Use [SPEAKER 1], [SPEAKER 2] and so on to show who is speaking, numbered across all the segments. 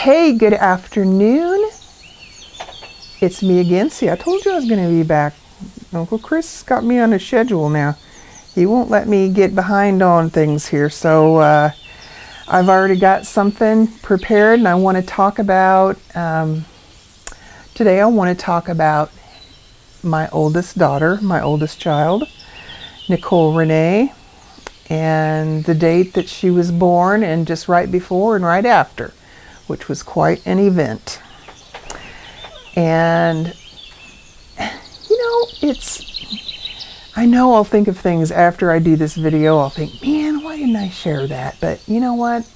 [SPEAKER 1] Hey, good afternoon. It's me again. See, I told you I was going to be back. Uncle Chris got me on a schedule now. He won't let me get behind on things here. So I've already got something prepared, and I want to talk about, today I want to talk about my oldest daughter, my oldest child, Nicole Renee, and the date that she was born and just right before and right after, which was quite an event. And, I know I'll think of things after I do this video. I'll think, man, why didn't I share that? But you know what?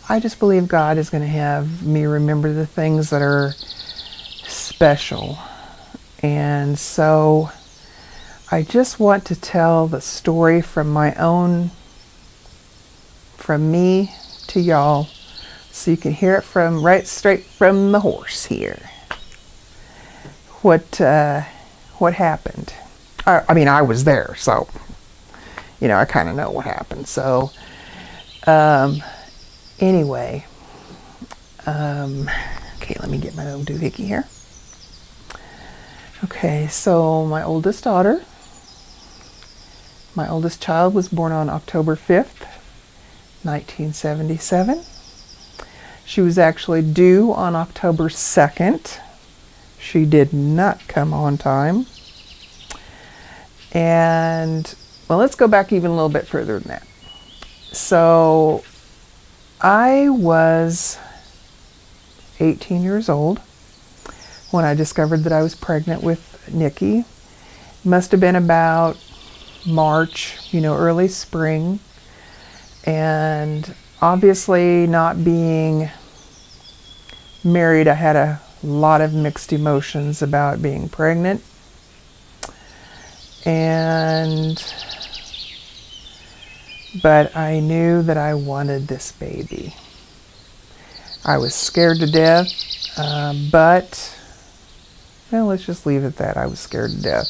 [SPEAKER 1] I just believe God is going to have me remember the things that are special. And so I just want to tell the story from me to y'all, so you can hear it from right straight from the horse here. What happened? I mean, I was there, so I kind of know what happened. So anyway, okay, let me get my old doohickey here. Okay, so my oldest daughter, my oldest child, was born on October 5th, 1977. She was actually due on October 2nd. She did not come on time. And, well, let's go back even a little bit further than that. So I was 18 years old when I discovered that I was pregnant with Nikki. Must have been about March, early spring. And obviously, not being married, I had a lot of mixed emotions about being pregnant. But I knew that I wanted this baby. I was scared to death, but let's just leave it at that. I was scared to death.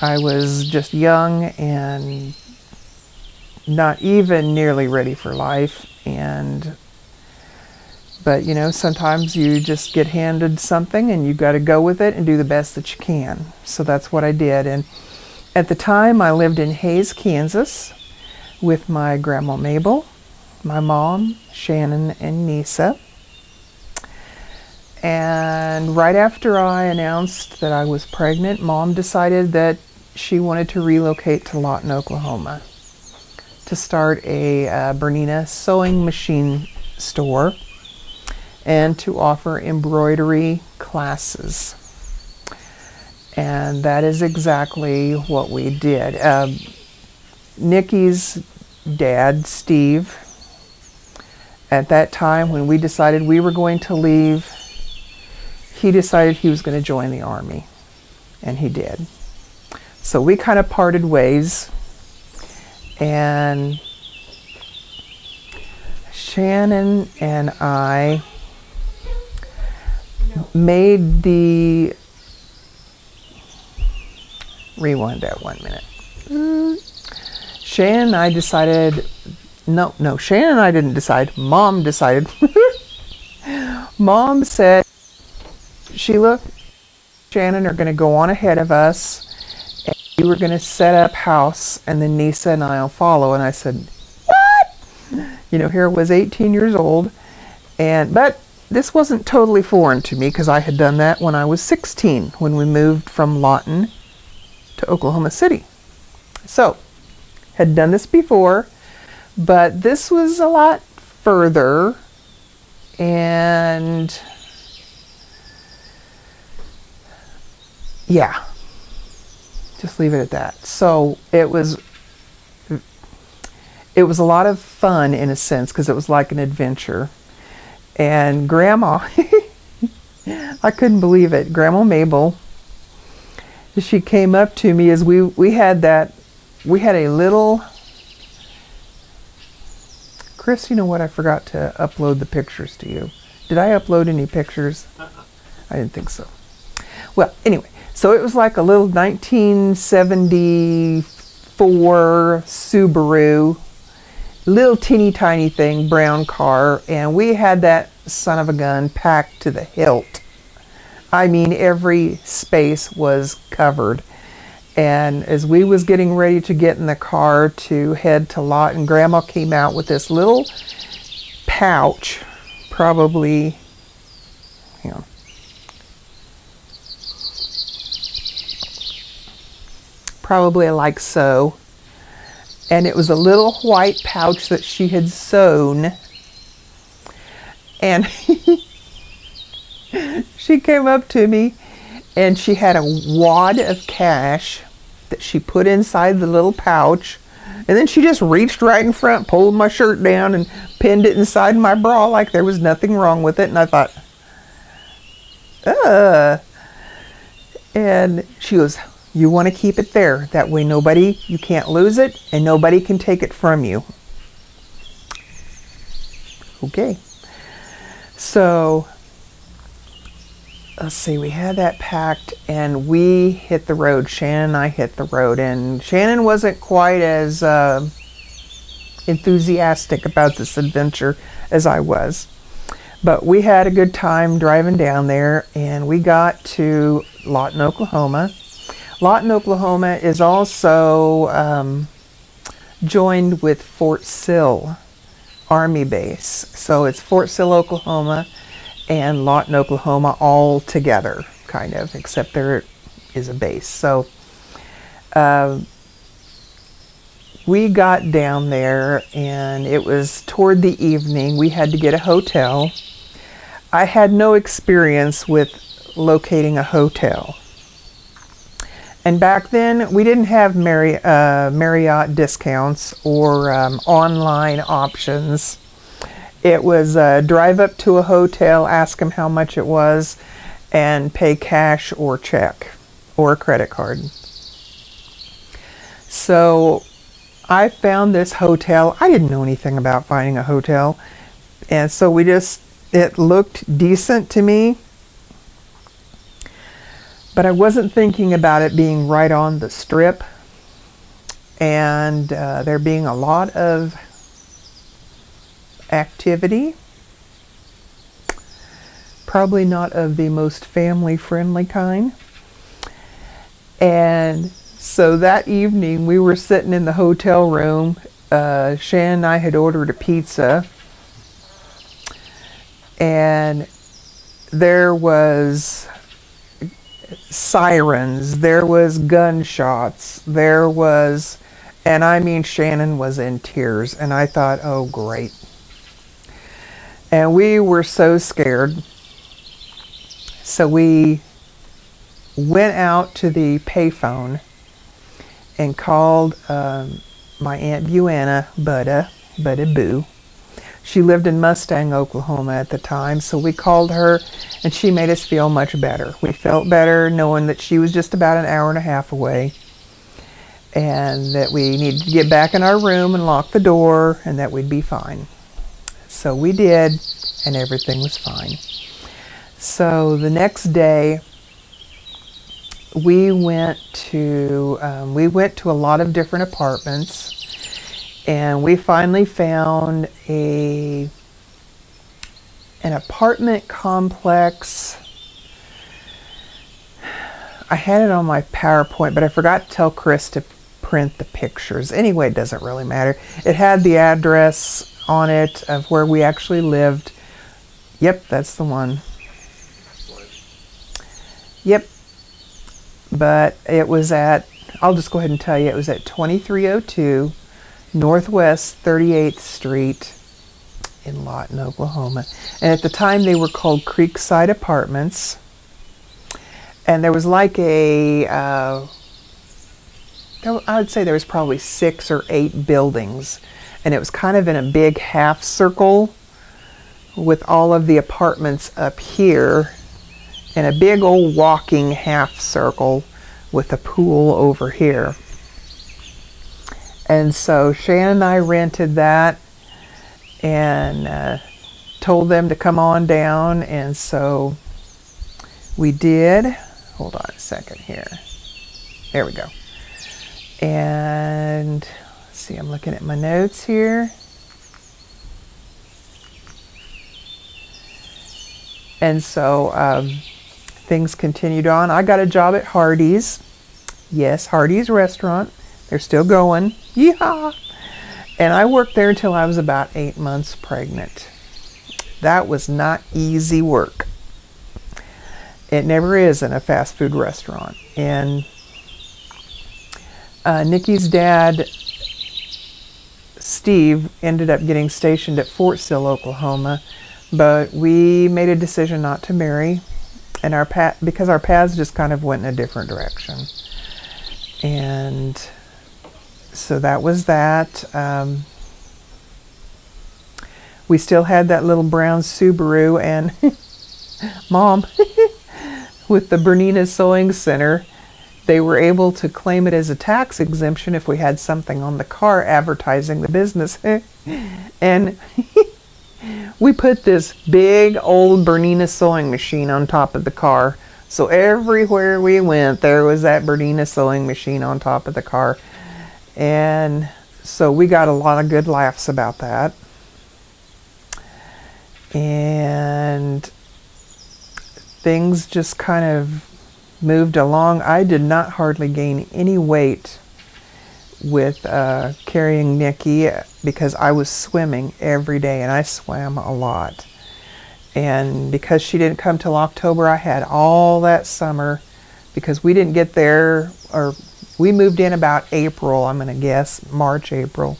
[SPEAKER 1] I was just young and not even nearly ready for life. But sometimes you just get handed something and you've got to go with it and do the best that you can. So that's what I did. And at the time, I lived in Hays, Kansas with my grandma Mabel, my mom, Shannon, and Nisa. And right after I announced that I was pregnant, Mom decided that she wanted to relocate to Lawton, Oklahoma to start a Bernina sewing machine store and to offer embroidery classes. And that is exactly what we did. Nikki's dad, Steve, at that time when we decided we were going to leave, he decided he was going to join the Army, and he did. So we kind of parted ways, and Shannon and I made the, rewind that 1 minute. Shannon and I decided, no, Shannon and I didn't decide, Mom decided. Mom said, Sheila, Shannon are going to go on ahead of us, and you were going to set up house, and then Nisa and I will follow. And I said, what? Here I was 18 years old, but this wasn't totally foreign to me because I had done that when I was 16, when we moved from Lawton to Oklahoma City. So, had done this before, but this was a lot further, and yeah, just leave it at that. So it was a lot of fun in a sense because it was like an adventure. And Grandma, I couldn't believe it. Grandma Mabel, she came up to me as we had a little, Chris, you know what? I forgot to upload the pictures to you. Did I upload any pictures? I didn't think so. Well, anyway, so it was like a little 1974 Subaru, little teeny tiny thing, brown car, and we had that son of a gun packed to the hilt. I mean, every space was covered. And as we was getting ready to get in the car to head to Lawton, Grandma came out with this little pouch, probably, hang on, probably like so. And it was a little white pouch that she had sewn. And she came up to me and she had a wad of cash that she put inside the little pouch. And then she just reached right in front, pulled my shirt down and pinned it inside my bra like there was nothing wrong with it. And I thought, and she goes, you want to keep it there. That way you can't lose it and nobody can take it from you. Okay. So, let's see, we had that packed and we hit the road. Shannon and I hit the road, and Shannon wasn't quite as enthusiastic about this adventure as I was. But we had a good time driving down there, and we got to Lawton, Oklahoma. Lawton, Oklahoma is also joined with Fort Sill Army Base. So it's Fort Sill, Oklahoma and Lawton, Oklahoma all together, kind of, except there is a base. So we got down there and it was toward the evening. We had to get a hotel. I had no experience with locating a hotel. And back then, we didn't have Marriott discounts or online options. It was drive up to a hotel, ask them how much it was, and pay cash or check or a credit card. So I found this hotel. I didn't know anything about finding a hotel. And so it looked decent to me. But I wasn't thinking about it being right on the strip and there being a lot of activity. Probably not of the most family-friendly kind. And so that evening we were sitting in the hotel room. Shannon and I had ordered a pizza. And there was sirens, there was gunshots, and I mean, Shannon was in tears, and I thought, oh great. And we were so scared. So we went out to the payphone and called my Aunt Buana, Buddy Boo. She lived in Mustang, Oklahoma at the time, so we called her and she made us feel much better. We felt better knowing that she was just about an hour and a half away and that we needed to get back in our room and lock the door and that we'd be fine. So we did, and everything was fine. So the next day we went to a lot of different apartments. And we finally found an apartment complex. I had it on my PowerPoint, but I forgot to tell Chris to print the pictures. Anyway, it doesn't really matter. It had the address on it of where we actually lived. Yep, that's the one. Yep. But it was I'll just go ahead and tell you, it was at 2302 Northwest 38th Street in Lawton, Oklahoma. And at the time they were called Creekside Apartments. And there was like I would say there was probably 6 or 8 buildings. And it was kind of in a big half circle with all of the apartments up here and a big old walking half circle with a pool over here. And so Shannon and I rented that and told them to come on down, and so we did. Hold on a second here. There we go. And let's see, I'm looking at my notes here. And so things continued on. I got a job at Hardee's. Yes, Hardee's restaurant. They're still going. Yeehaw! And I worked there until I was about 8 months pregnant. That was not easy work. It never is in a fast food restaurant. And Nikki's dad, Steve, ended up getting stationed at Fort Sill, Oklahoma, but we made a decision not to marry, and because our paths just kind of went in a different direction. And so that was that. We still had that little brown Subaru, and Mom, with the Bernina Sewing Center, they were able to claim it as a tax exemption if we had something on the car advertising the business. And we put this big old Bernina sewing machine on top of the car. So everywhere we went, there was that Bernina sewing machine on top of the car. And so we got a lot of good laughs about that. And things just kind of moved along. I did not hardly gain any weight with carrying Nikki because I was swimming every day, and I swam a lot. And because she didn't come till October, I had all that summer, because we didn't get there, or we moved in about April, I'm going to guess, March, April.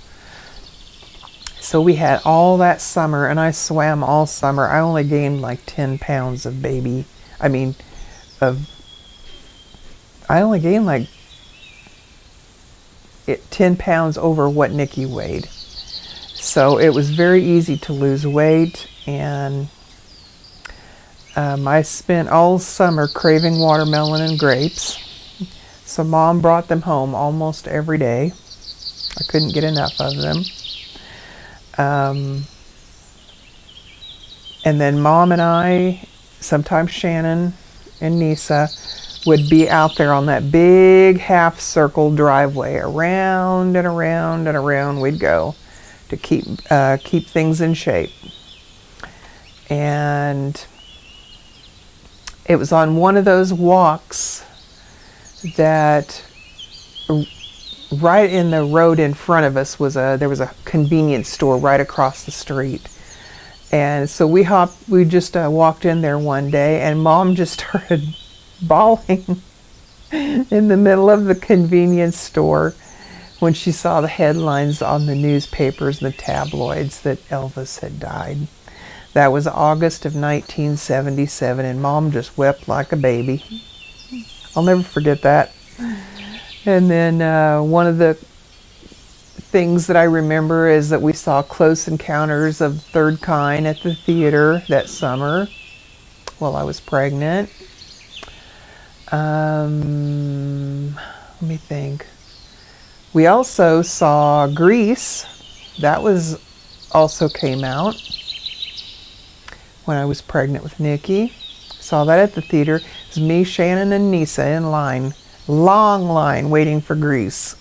[SPEAKER 1] So we had all that summer, and I swam all summer. I only gained like 10 pounds of I only gained like 10 pounds over what Nikki weighed. So it was very easy to lose weight, and I spent all summer craving watermelon and grapes. So Mom brought them home almost every day. I couldn't get enough of them. And then Mom and I, sometimes Shannon and Nisa, would be out there on that big half circle driveway. Around and around and around we'd go to keep things in shape. And it was on one of those walks that right in the road in front of us there was a convenience store right across the street. And so we just walked in there one day, and Mom just started bawling in the middle of the convenience store when she saw the headlines on the newspapers, the tabloids, that Elvis had died. That was August of 1977, and Mom just wept like a baby. I'll never forget that. And then one of the things that I remember is that we saw Close Encounters of the Third Kind at the theater that summer while I was pregnant. Let me think. We also saw Grease. That also came out when I was pregnant with Nikki. Saw that at the theater. It was me, Shannon, and Nisa in line. Long line waiting for Grease.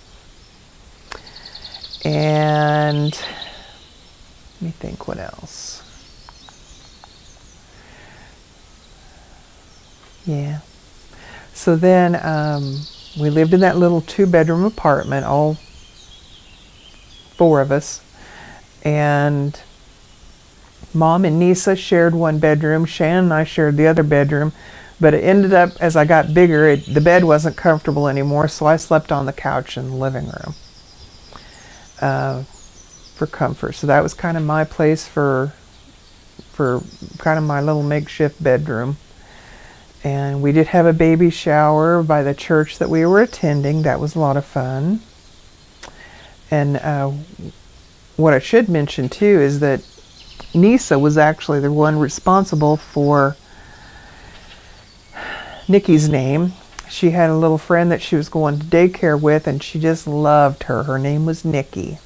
[SPEAKER 1] And let me think what else. Yeah. So then we lived in that little 2-bedroom apartment, all 4 of us. And Mom and Nisa shared one bedroom. Shannon and I shared the other bedroom. But it ended up, as I got bigger, the bed wasn't comfortable anymore, so I slept on the couch in the living room for comfort. So that was kind of my place for kind of my little makeshift bedroom. And we did have a baby shower by the church that we were attending. That was a lot of fun. And what I should mention too is that Nisa was actually the one responsible for Nikki's name. She had a little friend that she was going to daycare with, and she just loved her. Her name was Nikki.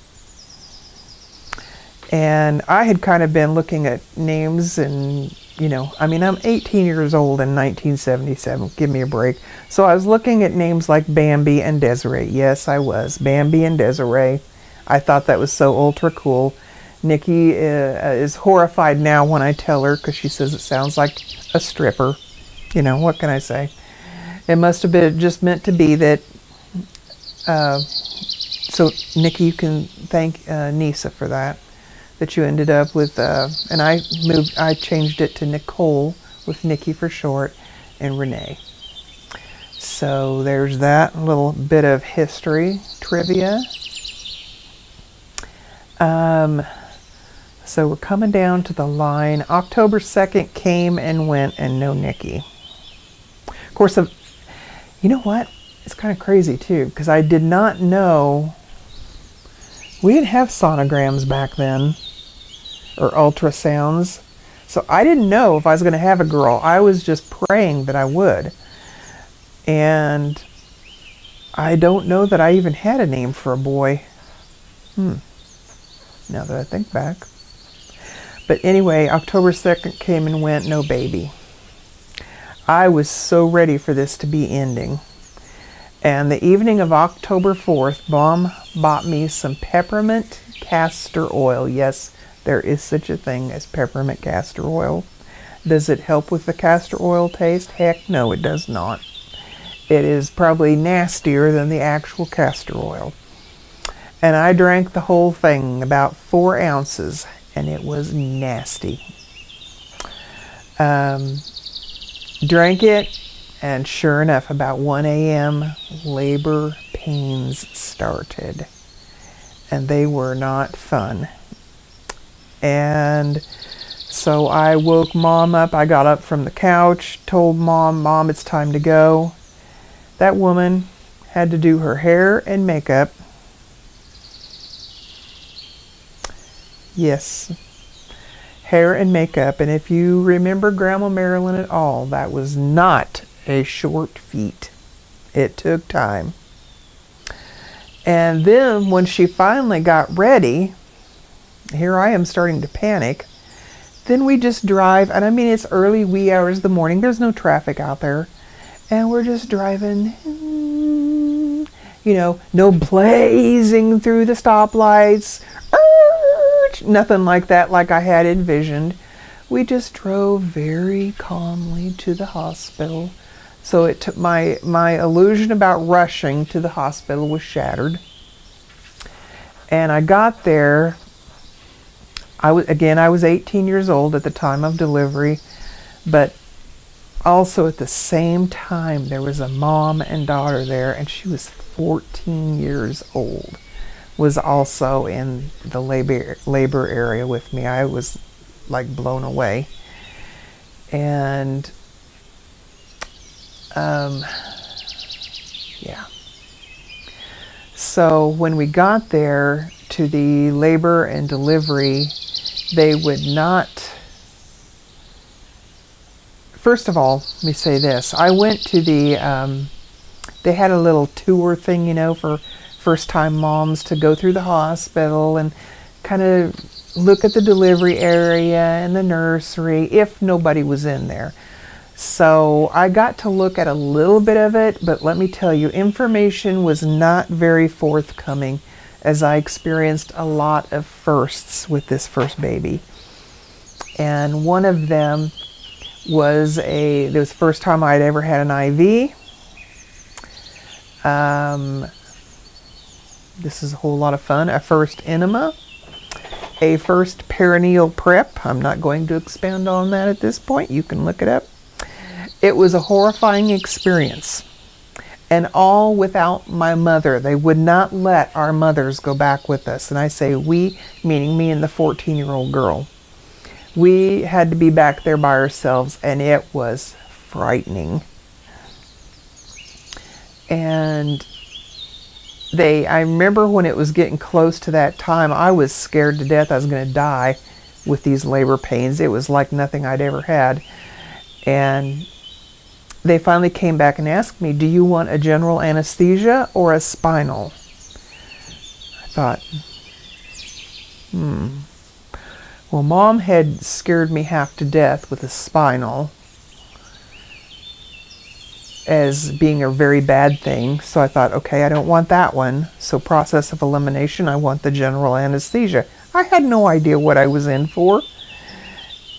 [SPEAKER 1] And I had kind of been looking at names, and I'm 18 years old in 1977. Give me a break. So I was looking at names like Bambi and Desiree. Yes, I was. Bambi and Desiree. I thought that was so ultra cool. Nikki is horrified now when I tell her, because she says it sounds like a stripper. You know, what can I say? It must have been just meant to be that. So Nikki, you can thank Nisa for that you ended up with, and I changed it to Nicole with Nikki for short, and Renee. So there's that little bit of history trivia. So we're coming down to the line. October 2nd came and went, and no Nikki. Of course, you know what? It's kind of crazy too, because I did not know we didn't have sonograms back then, or ultrasounds. So I didn't know if I was going to have a girl. I was just praying that I would. And I don't know that I even had a name for a boy. Now that I think back. But anyway, October 2nd came and went, no baby. I was so ready for this to be ending. And the evening of October 4th, Mom bought me some peppermint castor oil. Yes, there is such a thing as peppermint castor oil. Does it help with the castor oil taste? Heck no, it does not. It is probably nastier than the actual castor oil. And I drank the whole thing, about 4 ounces, and it was nasty. Drank it, and sure enough, about 1 a.m., labor pains started. And they were not fun. And so I woke Mom up. I got up from the couch, told Mom, it's time to go. That woman had to do her hair and makeup. Yes, hair and makeup. And if you remember Grandma Marilyn at all, that was not a short feat. It took time. And then when she finally got ready, here I am starting to panic. Then we just drive, and I mean, it's early wee hours of the morning. There's no traffic out there. And we're just driving, you know, no blazing through the stoplights, nothing like that, like I had envisioned. We just drove very calmly to the hospital. So it took my illusion about rushing to the hospital was shattered. And I got there. I was 18 years old at the time of delivery, but also at the same time there was a mom and daughter there, and she was 14 years old, was also in the labor area with me. I was like blown away. And yeah. So when we got there to the labor and delivery, they would not. First of all, let me say this. I went to they had a little tour thing, you know, for first-time moms to go through the hospital and kind of look at the delivery area and the nursery if nobody was in there. So I got to look at a little bit of it, but let me tell you, information was not very forthcoming, as I experienced a lot of firsts with this first baby. And one of them was it was the first time I'd ever had an IV. This is a whole lot of fun. A first enema, a first perineal prep. I'm not going to expound on that at this point. You can look it up. It was a horrifying experience, and all without my mother. They would not let our mothers go back with us. And I say we, meaning me and the 14-year-old girl. We had to be back there by ourselves, and it was frightening. And I remember when it was getting close to that time, I was scared to death I was going to die with these labor pains. It was like nothing I'd ever had. And they finally came back and asked me, do you want a general anesthesia or a spinal? I thought, well, Mom had scared me half to death with a spinal as being a very bad thing. So I thought, okay, I don't want that one. So process of elimination, I want the general anesthesia. I had no idea what I was in for.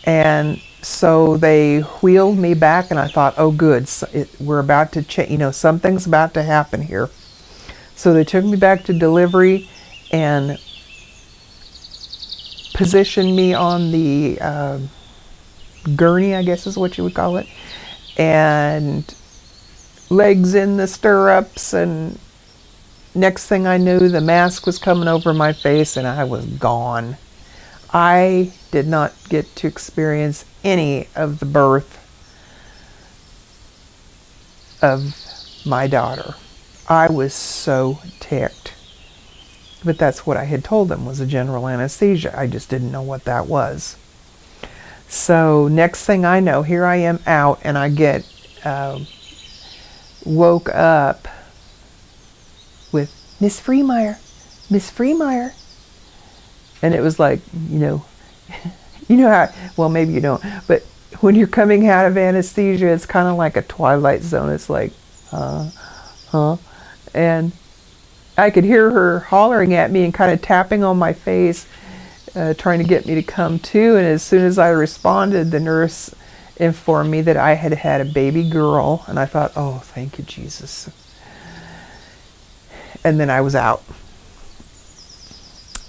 [SPEAKER 1] And so they wheeled me back, and I thought, oh, good, so we're about to change, something's about to happen here. So they took me back to delivery and positioned me on the gurney, I guess is what you would call it, and legs in the stirrups, and next thing I knew, the mask was coming over my face and I was gone. I did not get to experience any of the birth of my daughter. I was so ticked. But that's what I had told them was a general anesthesia. I just didn't know what that was. So next thing I know, here I am out, and I get woke up with Miss Freemeyer, Miss Freemeyer. And it was like, you know how, well, maybe you don't, but when you're coming out of anesthesia, it's kind of like a twilight zone. It's like, huh? And I could hear her hollering at me and kind of tapping on my face, trying to get me to come to. And as soon as I responded, the nurse informed me that I had had a baby girl. And I thought, oh, thank you, Jesus. And then I was out.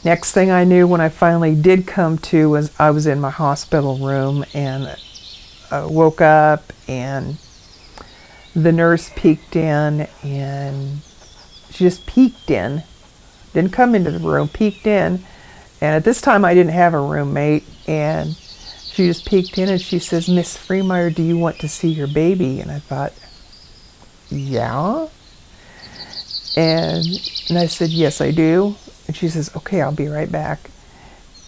[SPEAKER 1] Next thing I knew, when I finally did come to, was I was in my hospital room, and woke up, and the nurse peeked in, and she just peeked in, didn't come into the room, peeked in. And at this time I didn't have a roommate, and she just peeked in and she says, Miss Freemeyer, do you want to see your baby? And I thought, yeah. And I said, yes, I do. And she says, okay, I'll be right back.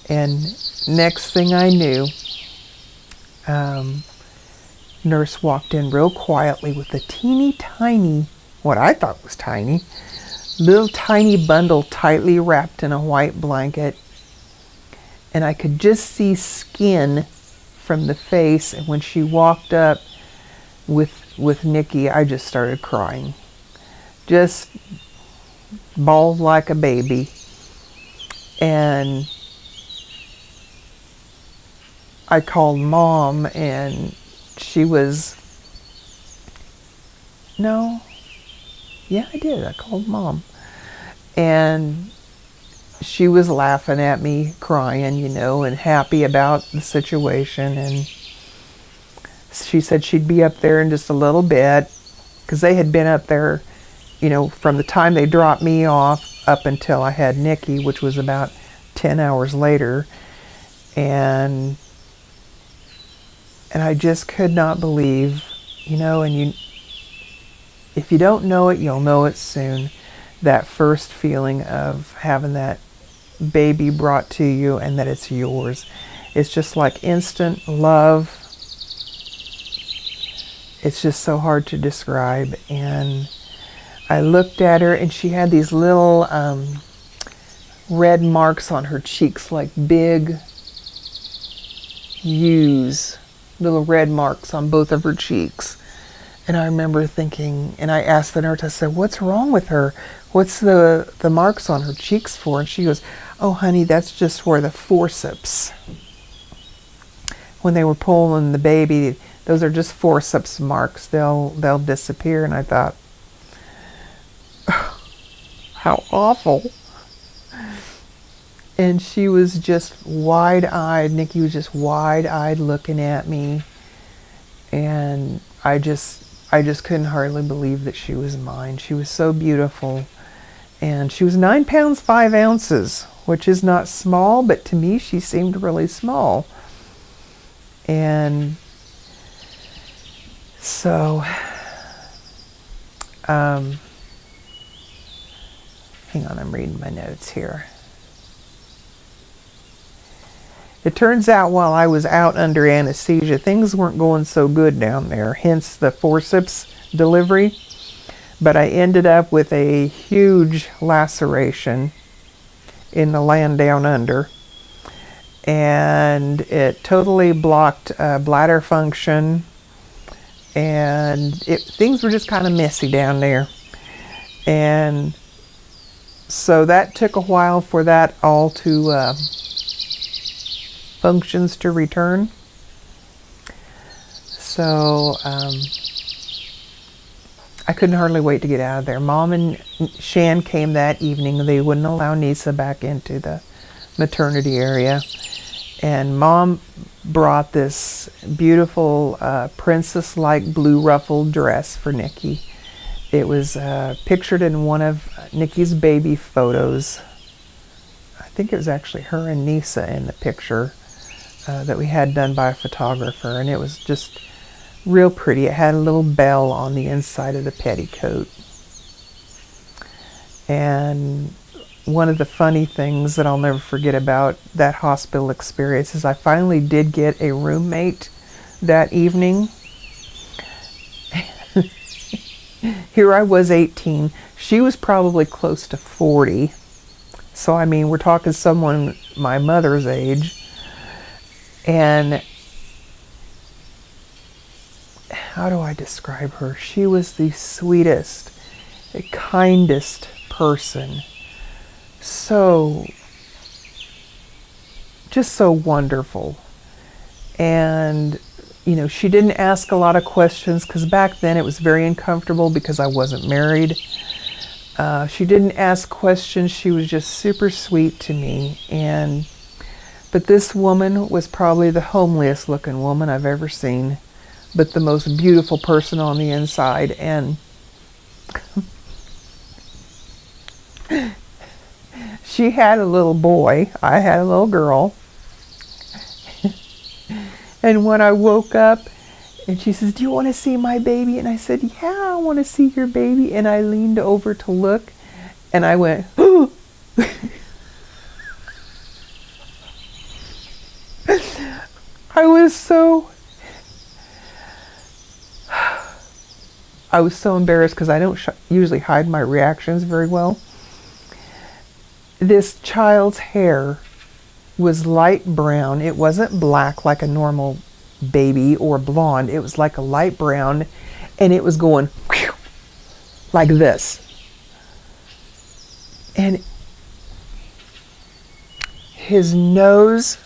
[SPEAKER 1] And next thing I knew, nurse walked in real quietly with a teeny tiny, what I thought was tiny, little tiny bundle tightly wrapped in a white blanket. And I could just see skin from the face. And when she walked up with Nikki, I just started crying. Just bawled like a baby. And I called Mom, and she was, no, yeah, I did. I called Mom. And she was laughing at me, crying, and happy about the situation. And she said she'd be up there in just a little bit, because they had been up there, from the time they dropped me off up until I had Nikki, which was about 10 hours later. And I just could not believe, and if you don't know it, you'll know it soon. That first feeling of having that baby brought to you and that it's yours. It's just like instant love. It's just so hard to describe. And I looked at her, and she had these little red marks on her cheeks, like big U's, little red marks on both of her cheeks. And I remember thinking, and I asked the nurse, I said, what's wrong with her? What's the marks on her cheeks for? And she goes, oh, honey, that's just where the forceps, when they were pulling the baby, those are just forceps marks. They'll disappear. And I thought, how awful. And she was just wide-eyed. Nikki was just wide-eyed looking at me. And I just couldn't hardly believe that she was mine. She was so beautiful. And she was 9 pounds, 5 ounces, which is not small, but to me she seemed really small. And so, hang on, I'm reading my notes here. It turns out while I was out under anesthesia, things weren't going so good down there, hence the forceps delivery. But I ended up with a huge laceration in the land down under. And it totally blocked bladder function. And things were just kind of messy down there. And so that took a while for that all to functions to return. So I couldn't hardly wait to get out of there. Mom and Shan came that evening. They wouldn't allow Nisa back into the maternity area. And Mom brought this beautiful princess-like blue ruffled dress for Nikki. It was pictured in one of Nikki's baby photos. I think it was actually her and Nisa in the picture that we had done by a photographer. And it was just real pretty. It had a little bell on the inside of the petticoat. And one of the funny things that I'll never forget about that hospital experience is I finally did get a roommate that evening. Here I was 18. She was probably close to 40. So I mean, we're talking someone my mother's age. And how do I describe her? She was the sweetest, the kindest person. So, just so wonderful. And, you know, she didn't ask a lot of questions because back then it was very uncomfortable because I wasn't married. She didn't ask questions. She was just super sweet to me. But this woman was probably the homeliest looking woman I've ever seen, but the most beautiful person on the inside. And she had a little boy. I had a little girl. And when I woke up, and she says, "Do you want to see my baby?" And I said, "Yeah, I want to see your baby." And I leaned over to look, and I went, "Oh." I was so embarrassed because I don't usually hide my reactions very well. This child's hair was light brown. It wasn't black like a normal baby or blonde. It was like a light brown, and it was going whew, like this. And his nose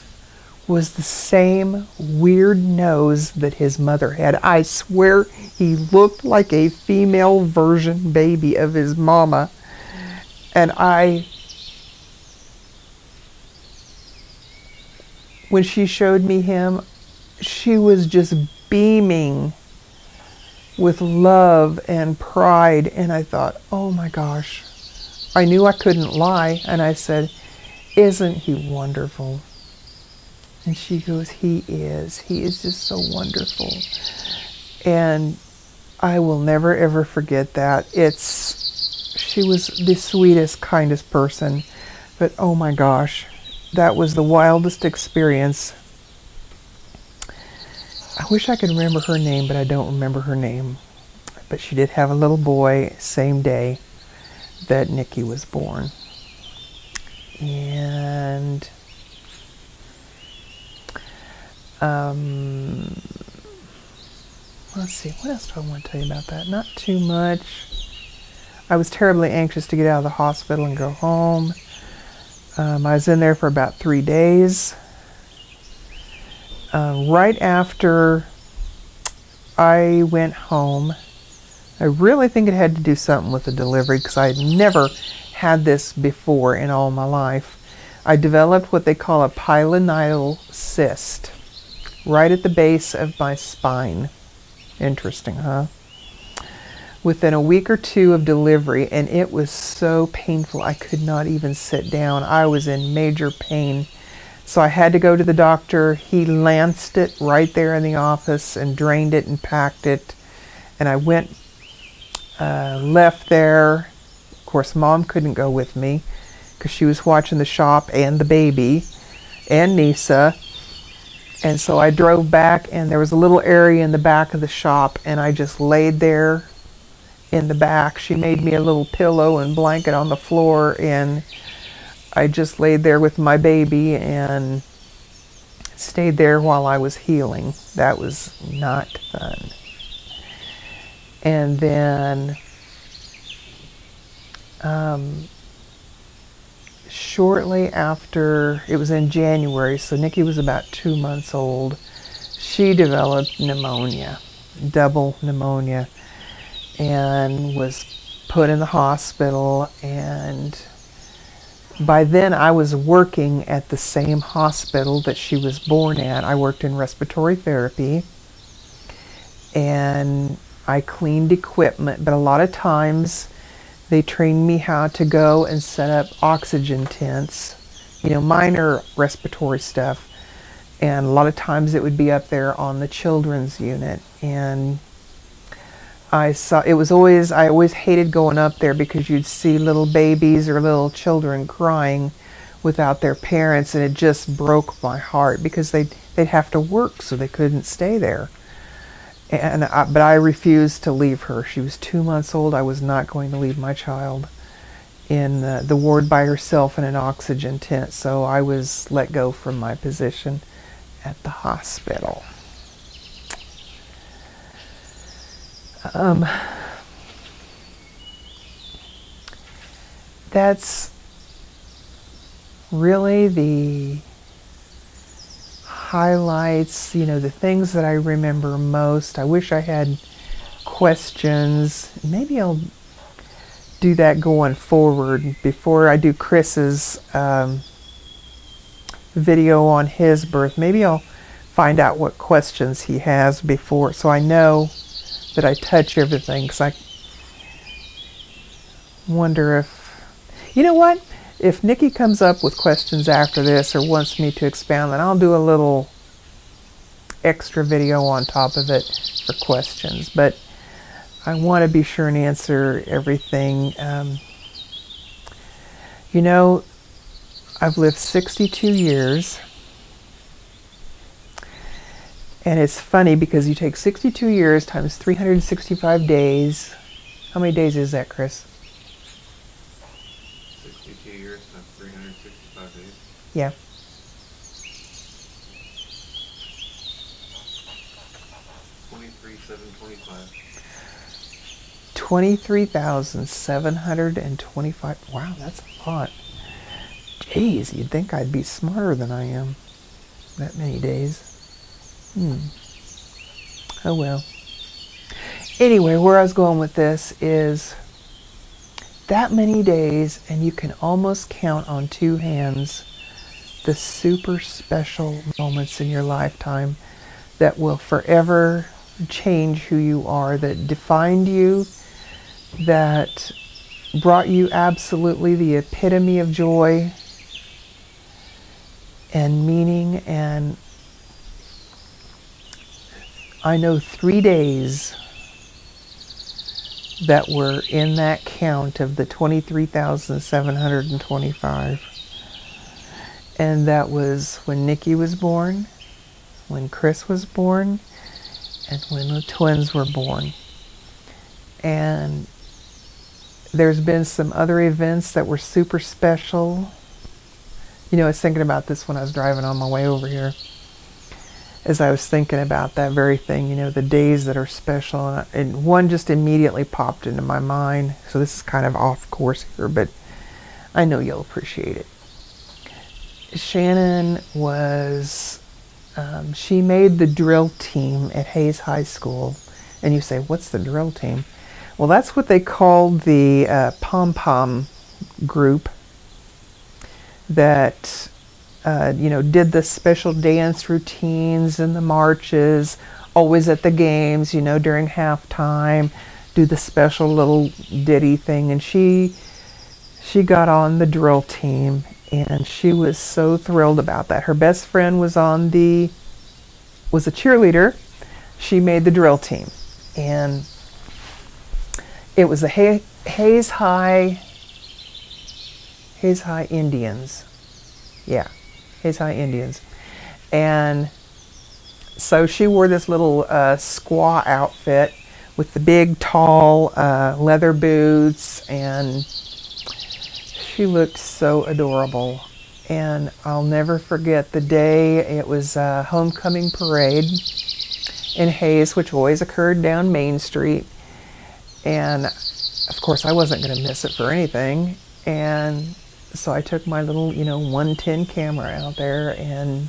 [SPEAKER 1] was the same weird nose that his mother had. I swear he looked like a female version baby of his mama. And when she showed me him, she was just beaming with love and pride. And I thought, oh my gosh, I knew I couldn't lie. And I said, "Isn't he wonderful?" And she goes, He is just so wonderful. And I will never ever forget that. She was the sweetest, kindest person. But oh my gosh, that was the wildest experience. I wish I could remember her name, but I don't remember her name. But she did have a little boy same day that Nikki was born. And let's see, what else do I want to tell you about that? Not too much. I was terribly anxious to get out of the hospital and go home. I was in there for about 3 days. Right after I went home, I really think it had to do something with the delivery because I had never had this before in all my life. I developed what they call a pilonidal cyst right at the base of my spine. Interesting, huh? Within a week or two of delivery, and it was so painful I could not even sit down. I was in major pain. So I had to go to the doctor. He lanced it right there in the office and drained it and packed it. And I went, left there. Of course, Mom couldn't go with me because she was watching the shop and the baby and Nisa. And so I drove back, and there was a little area in the back of the shop, and I just laid there in the back. She made me a little pillow and blanket on the floor, and I just laid there with my baby and stayed there while I was healing. That was not fun. And then shortly after, it was in January, so Nikki was about 2 months old, she developed pneumonia, double pneumonia, and was put in the hospital. And by then I was working at the same hospital that she was born at. I worked in respiratory therapy, and I cleaned equipment, but a lot of times they trained me how to go and set up oxygen tents, minor respiratory stuff. And a lot of times it would be up there on the children's unit. And I always hated going up there because you'd see little babies or little children crying without their parents, and it just broke my heart because they'd have to work, so they couldn't stay there. But I refused to leave her. She was 2 months old. I was not going to leave my child in the ward by herself in an oxygen tent. So I was let go from my position at the hospital. That's really the highlights, the things that I remember most. I wish I had questions. Maybe I'll do that going forward before I do Chris's video on his birth. Maybe I'll find out what questions he has before, so I know that I touch everything, because I wonder if Nikki comes up with questions after this or wants me to expound, then I'll do a little extra video on top of it for questions. But I want to be sure and answer everything. I've lived 62 years. And it's funny because you take 62 years times 365 days. How many days is that, Chris?
[SPEAKER 2] 62 years times 365 days?
[SPEAKER 1] Yeah.
[SPEAKER 2] 23,725.
[SPEAKER 1] 23,725. Wow, that's a lot. Jeez, you'd think I'd be smarter than I am. That many days. Oh well. Anyway, where I was going with this is that many days, and you can almost count on two hands the super special moments in your lifetime that will forever change who you are, that defined you, that brought you absolutely the epitome of joy and meaning. And I know 3 days that were in that count of the 23,725. And that was when Nikki was born, when Chris was born, and when the twins were born. And there's been some other events that were super special. I was thinking about this when I was driving on my way over here. As I was thinking about that very thing, the days that are special. And one just immediately popped into my mind. So this is kind of off course here, but I know you'll appreciate it. Shannon was, she made the drill team at Hayes High School. And you say, what's the drill team? Well, that's what they called the pom-pom group that did the special dance routines and the marches, always at the games, during halftime, do the special little ditty thing. And she got on the drill team, and she was so thrilled about that. Her best friend was a cheerleader. She made the drill team, and it was the Hayes High Indians. Yeah. Hayes High Indians. And so she wore this little squaw outfit with the big, tall leather boots, and she looked so adorable. And I'll never forget the day. It was a homecoming parade in Hayes, which always occurred down Main Street. And of course, I wasn't going to miss it for anything. And so I took my little, 110 camera out there, and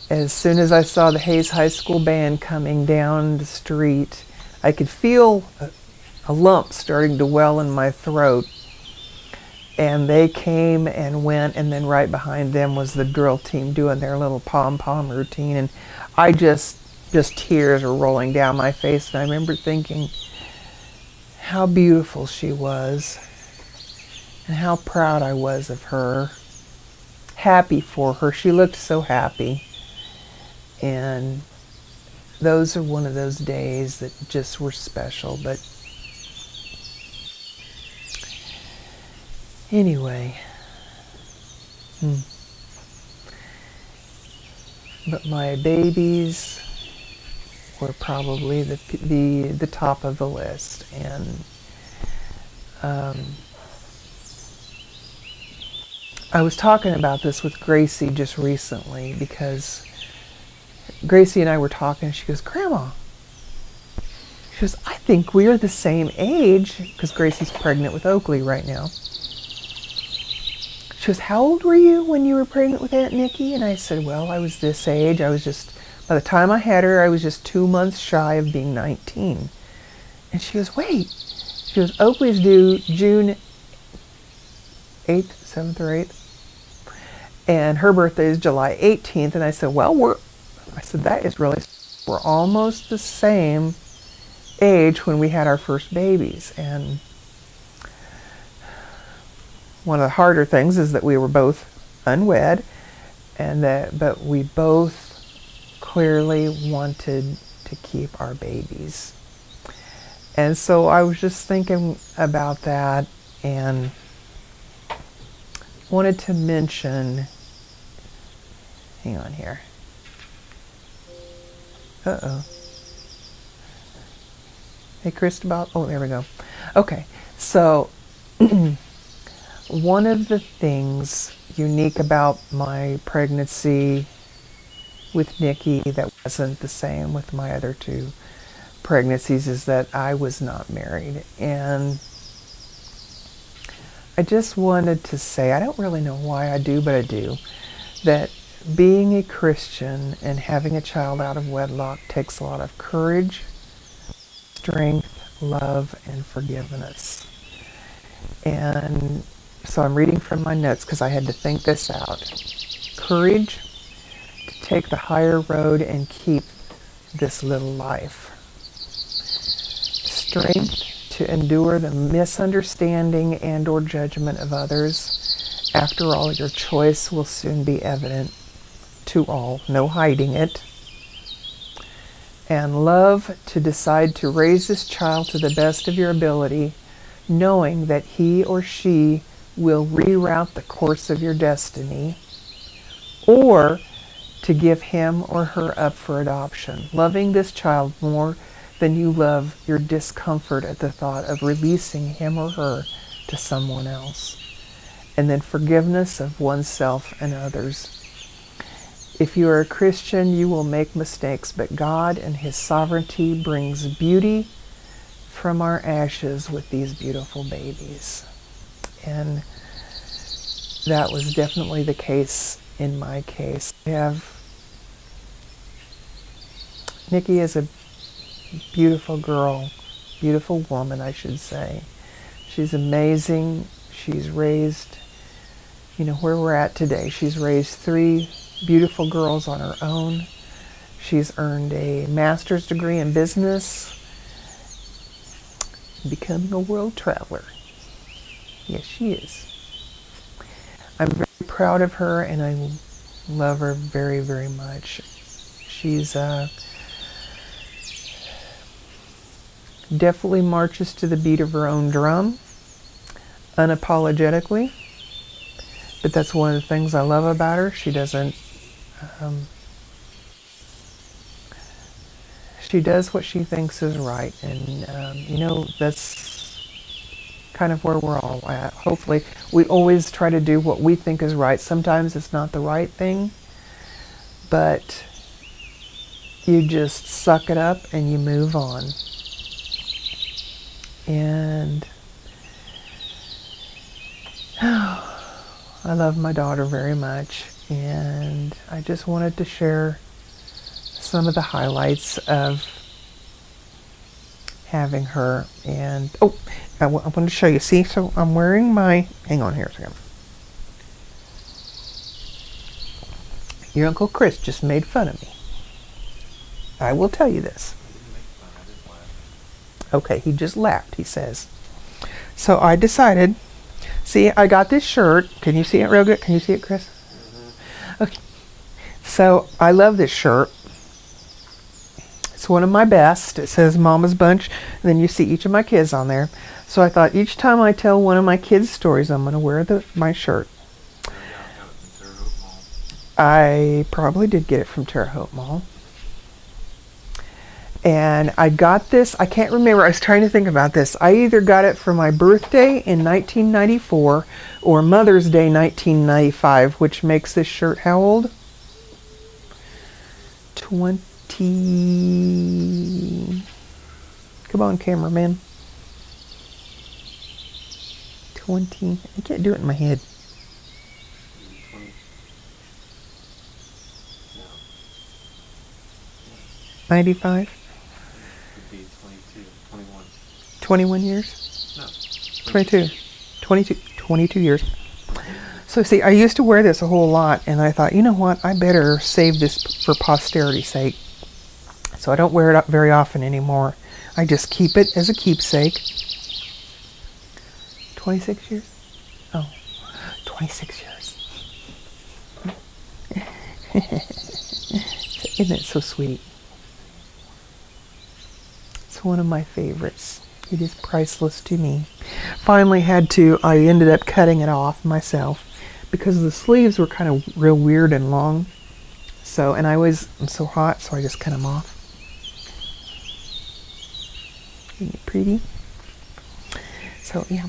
[SPEAKER 1] as soon as I saw the Hayes High School band coming down the street, I could feel a lump starting to well in my throat. And they came and went, and then right behind them was the drill team doing their little pom-pom routine. And I just tears were rolling down my face. And I remember thinking how beautiful she was and how proud I was of her. Happy for her. She looked so happy. And those are one of those days that just were special. But anyway, but my babies were probably the top of the list. And I was talking about this with Gracie just recently, because Gracie and I were talking. She goes, Grandma, she goes, I think we are the same age, because Gracie's pregnant with Oakley right now. She goes, how old were you when you were pregnant with Aunt Nikki? And I said, well, I was this age. By the time I had her, I was just 2 months shy of being 19. And she goes, wait. She goes, Oakley's due June 8th, 7th or 8th. And her birthday is July 18th. And I said, well, we're almost the same age when we had our first babies. And one of the harder things is that we were both unwed, but we both clearly wanted to keep our babies. And so I was just thinking about that and wanted to mention, hang on here. Hey, Cristobal. Oh, there we go. Okay, so one of the things unique about my pregnancy with Nikki that wasn't the same with my other two pregnancies is that I was not married. And I just wanted to say, I don't really know why I do, but I do, that being a Christian and having a child out of wedlock takes a lot of courage, strength, love, and forgiveness. And so I'm reading from my notes because I had to think this out. Courage to take the higher road and keep this little life. Strength to endure the misunderstanding and or judgment of others. After all, your choice will soon be evident to all, no hiding it. And love to decide to raise this child to the best of your ability, knowing that he or she will reroute the course of your destiny, or to give him or her up for adoption, loving this child more than you love your discomfort at the thought of releasing him or her to someone else. And then forgiveness of oneself and others. If you are a Christian, you will make mistakes, but God and His sovereignty brings beauty from our ashes with these beautiful babies. And that was definitely the case in my case. Nikki is a beautiful girl, beautiful woman, I should say. She's amazing. She's raised, where we're at today. She's raised 3 beautiful girls on her own. She's earned a master's degree in business, becoming a world traveler. Yes, she is. I'm very proud of her, and I love her very, very much. She's definitely marches to the beat of her own drum, unapologetically. But that's one of the things I love about her. She doesn't, she does what she thinks is right. And, that's kind of where we're all at. Hopefully, we always try to do what we think is right. Sometimes it's not the right thing, but you just suck it up and you move on. And I love my daughter very much, and I just wanted to share some of the highlights of having her. And oh, I want to show you. See, so I'm wearing my, hang on here a second. Your Uncle Chris just made fun of me. I will tell you this.
[SPEAKER 2] I didn't make fun. I just laughed.
[SPEAKER 1] Okay, he just laughed, he says. So I decided, see, I got this shirt. Can you see it real good? Can you see it, Chris? Okay. So I love this shirt. It's one of my best. It says Mama's Bunch, and then you see each of my kids on there. So I thought each time I tell one of my kids' stories, I'm going to wear my shirt.
[SPEAKER 2] I got it from Terre Haute Mall.
[SPEAKER 1] I probably did get it from Terre Haute Mall. And I got this, I can't remember, I was trying to think about this. I either got it for my birthday in 1994 or Mother's Day 1995, which makes this shirt how old? 20. Come on, cameraman. 20. I can't do it in my head.
[SPEAKER 2] 20. No.
[SPEAKER 1] 95?
[SPEAKER 2] Could be 22. 21.
[SPEAKER 1] 21 years?
[SPEAKER 2] No.
[SPEAKER 1] 22. 22 years. So see, I used to wear this a whole lot, and I thought, you know what, I better save this for posterity's sake. So I don't wear it up very often anymore. I just keep it as a keepsake. 26 years? Oh, 26 years. Isn't it so sweet? It's one of my favorites. It is priceless to me. Finally I ended up cutting it off myself because the sleeves were kind of real weird and long. So, and I'm so hot, so I just cut them off. Isn't it pretty? So, yeah.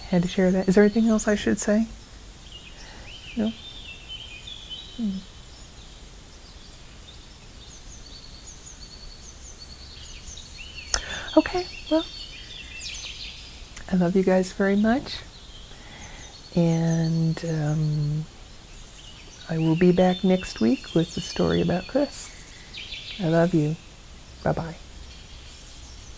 [SPEAKER 1] Had to share that. Is there anything else I should say? No? Okay, well, I love you guys very much, and I will be back next week with the story about Chris. I love you. Bye-bye.